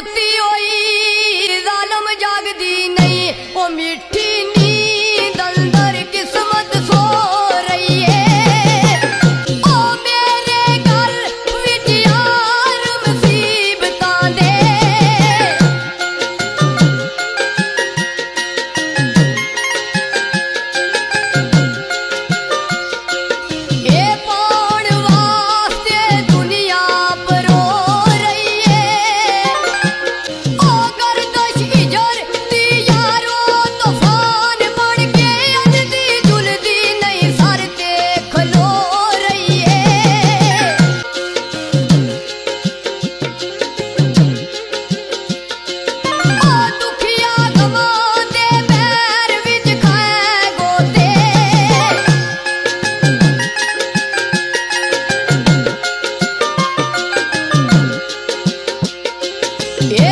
सुती होई जालम जागदी नहीं ओ मिठी नींद अंदर किस्मत सो रही है ओ मेरे घर विच यार मुसीबतां दे ए पाउण वास्ते दुनिया पर रो रही है ओ गर्दश इजर दी यारो तूफान बन के अजदी जुलदी नहीं सर ते खलो रही है ओ दुखिया गमां दे पैर विच खाए गोते ये